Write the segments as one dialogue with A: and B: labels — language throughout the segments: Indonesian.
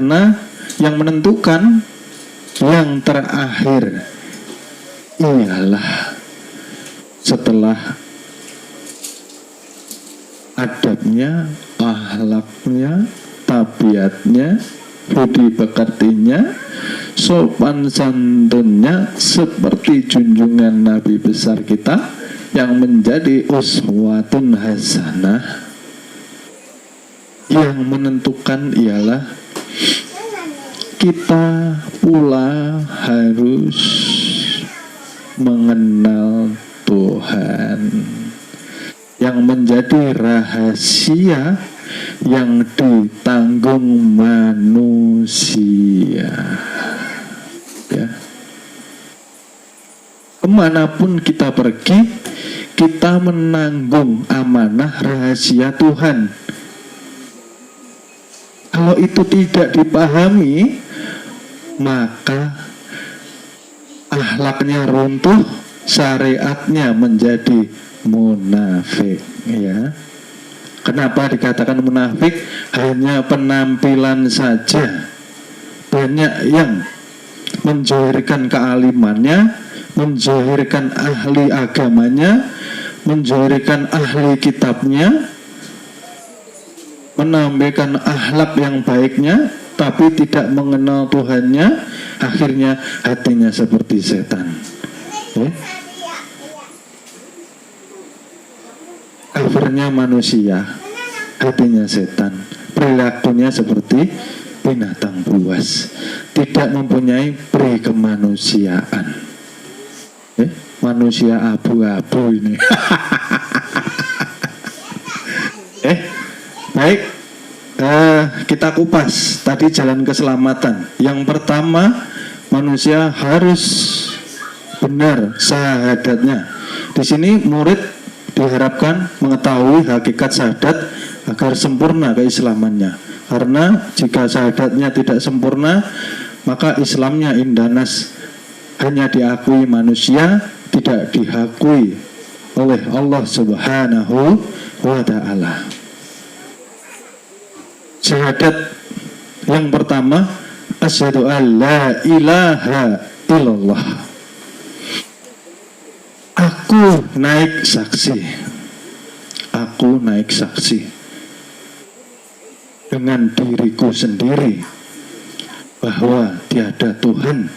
A: Karena yang menentukan yang terakhir ialah setelah adabnya, akhlaknya, tabiatnya, budi pekertinya, sopan santunnya seperti junjungan Nabi besar kita yang menjadi uswatun hasanah. Yang menentukan ialah kita pula harus mengenal Tuhan, yang menjadi rahasia yang ditanggung manusia. Ya. Kemanapun kita pergi, kita menanggung amanah rahasia Tuhan. Kalau itu tidak dipahami, maka akhlaknya runtuh, syariatnya menjadi munafik. Ya. Kenapa dikatakan munafik? Hanya penampilan saja. Banyak yang menzohirkan kealimannya, menzohirkan ahli agamanya, menzohirkan ahli kitabnya, menampilkan akhlak yang baiknya, tapi tidak mengenal Tuhannya. Akhirnya hatinya seperti setan. Akhirnya manusia, hatinya setan, perilakunya seperti binatang buas, tidak mempunyai peri kemanusiaan. Manusia abu-abu ini. Baik, kita kupas tadi jalan keselamatan. Yang pertama, manusia harus benar syahadatnya. Di sini murid diharapkan mengetahui hakikat syahadat agar sempurna keislamannya. Karena jika syahadatnya tidak sempurna, maka Islamnya indanas, hanya diakui manusia, tidak diakui oleh Allah Subhanahu wa Ta'ala. Syahadat yang pertama, asyhadu an la ilaha illallah. Aku naik saksi. Aku naik saksi dengan diriku sendiri bahwa tiada Tuhan.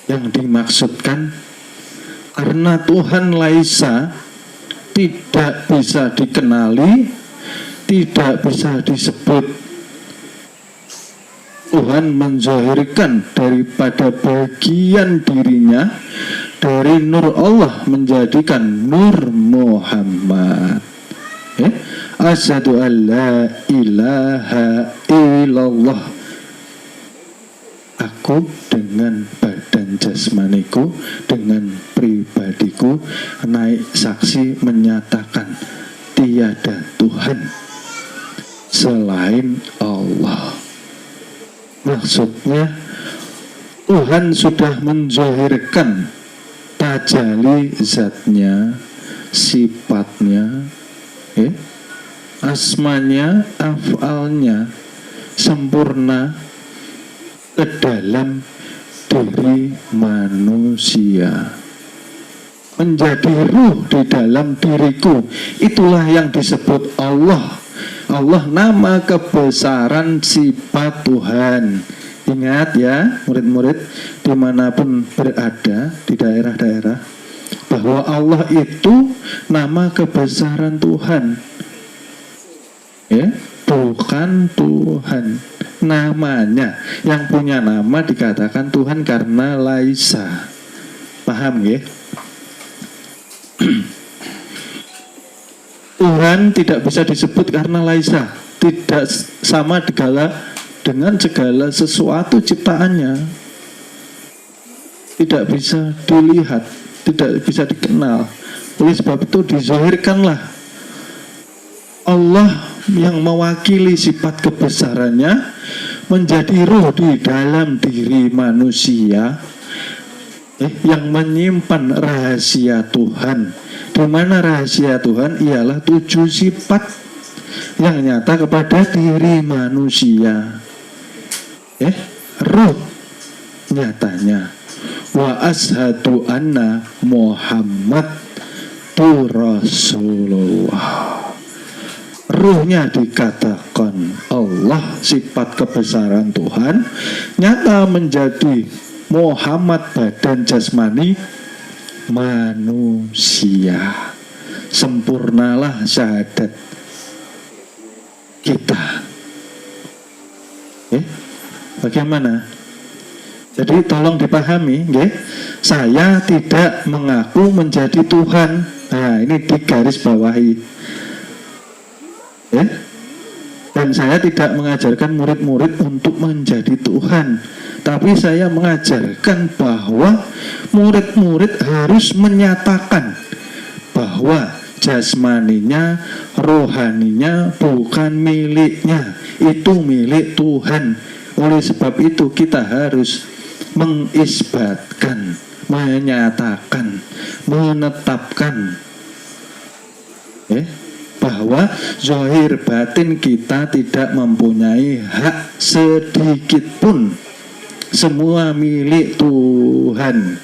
A: Yang dimaksudkan karena Tuhan laisa, tidak bisa dikenali, tidak bisa disebut. Tuhan menzahirkan daripada bagian dirinya, dari nur Allah menjadikan nur Muhammad. Asyhadu an la ilaha illallah. Aku dengan badan jasmaniku, dengan pribadiku naik saksi menyatakan tiada Tuhan selain Allah. Maksudnya Tuhan sudah menzahirkan tajalli zatnya, sifatnya, asmanya, af'alnya sempurna ke dalam diri manusia, menjadi ruh di dalam diriku. Itulah yang disebut Allah. Allah nama kebesaran sifat Tuhan. Ingat ya murid-murid dimanapun berada di daerah-daerah, bahwa Allah itu nama kebesaran Tuhan, bukan Tuhan. Namanya, yang punya nama dikatakan Tuhan karena laisa. Paham ya? Tuhan tidak bisa disebut karena laisa, tidak sama dengan segala sesuatu ciptaannya. Tidak bisa dilihat, tidak bisa dikenal. Oleh sebab itu dizahirkanlah Allah yang mewakili sifat kebesarannya menjadi ruh di dalam diri manusia, yang menyimpan rahasia Tuhan. Di mana rahasia Tuhan ialah 7 sifat yang nyata kepada diri manusia. Ruh nyatanya. Wa ashadu anna Muhammad tu Rasulullah. Ruhnya dikatakan Allah, sifat kebesaran Tuhan, nyata menjadi Muhammad badan jasmani manusia. Sempurnalah syahadat kita. Bagaimana? Jadi tolong dipahami, saya tidak mengaku menjadi Tuhan. Nah, ini digaris bawahi. Dan saya tidak mengajarkan murid-murid untuk menjadi Tuhan, tapi saya mengajarkan bahwa murid-murid harus menyatakan bahwa jasmaninya, rohaninya bukan miliknya, itu milik Tuhan. Oleh sebab itu kita harus mengisbatkan, menyatakan, menetapkan bahwa zahir batin kita tidak mempunyai hak sedikit pun, semua milik Tuhan.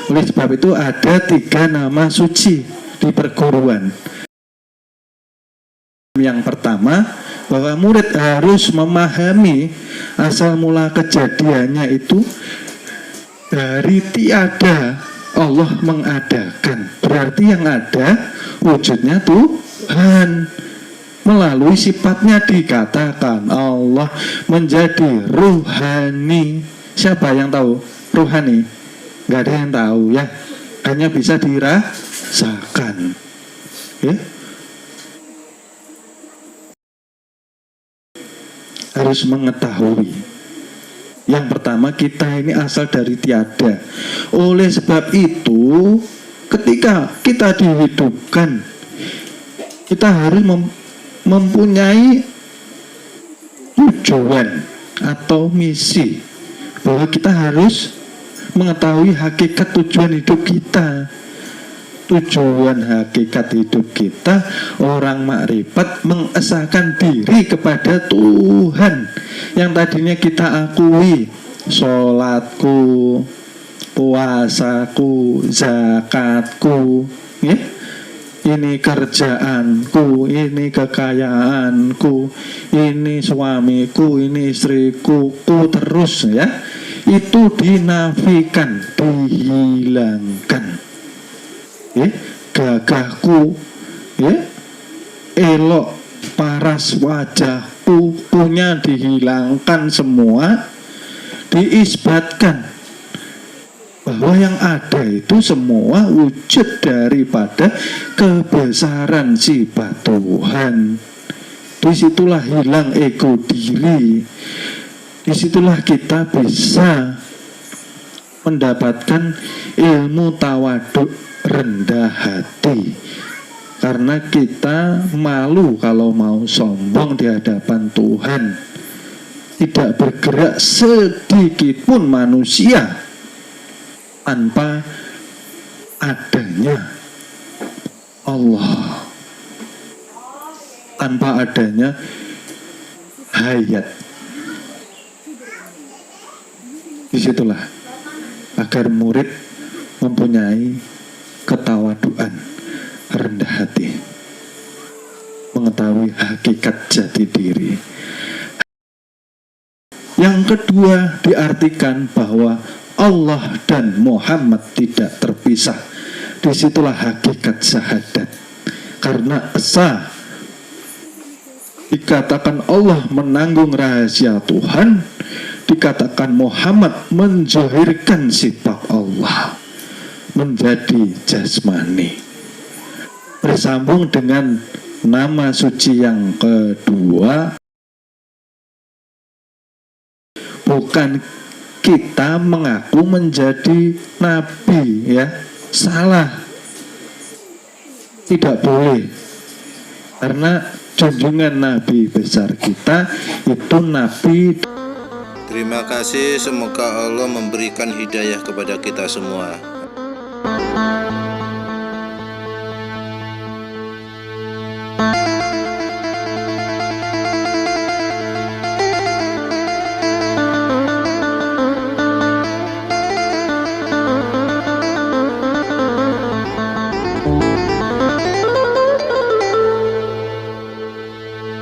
A: Oleh sebab itu ada 3 nama suci di perguruan. Yang pertama, bahwa murid harus memahami asal mula kejadiannya itu dari tiada Allah mengadakan. Berarti yang ada wujudnya Tuhan. Melalui sifatnya dikatakan Allah menjadi ruhani. Siapa yang tahu ruhani? Gak ada yang tahu ya. Hanya bisa dirasakan. Harus mengetahui. Yang pertama, kita ini asal dari tiada. Oleh sebab itu, ketika kita dihidupkan, kita harus mempunyai tujuan atau misi, bahwa kita harus mengetahui hakikat tujuan hidup kita. Tujuan hakikat hidup kita, orang makrifat mengesahkan diri kepada Tuhan yang tadinya kita akui, sholatku, puasaku, zakatku, ini kerjaanku, ini kekayaanku, ini suamiku, ini istriku, terus itu dinafikan, dihilangkan. Gagahku, elok paras wajahku, punya dihilangkan semua, diisbatkan bahwa yang ada itu semua wujud daripada kebesaran sifat Tuhan. Disitulah hilang ego diri. Disitulah kita bisa mendapatkan ilmu tawaduk, rendah hati, karena kita malu kalau mau sombong di hadapan Tuhan. Tidak bergerak sedikit pun manusia tanpa adanya Allah, tanpa adanya hayat. Disitulah agar murid mempunyai ketawaduan, rendah hati, mengetahui hakikat jati diri. Yang kedua, diartikan bahwa Allah dan Muhammad tidak terpisah. Disitulah hakikat syahadat. Karena esa dikatakan Allah menanggung rahasia Tuhan, dikatakan Muhammad menzohirkan sifat Allah menjadi jasmani. Bersambung dengan nama suci yang kedua, bukan kita mengaku menjadi nabi, salah, tidak boleh, karena junjungan nabi besar kita itu nabi.
B: Terima kasih, semoga Allah memberikan hidayah kepada kita semua.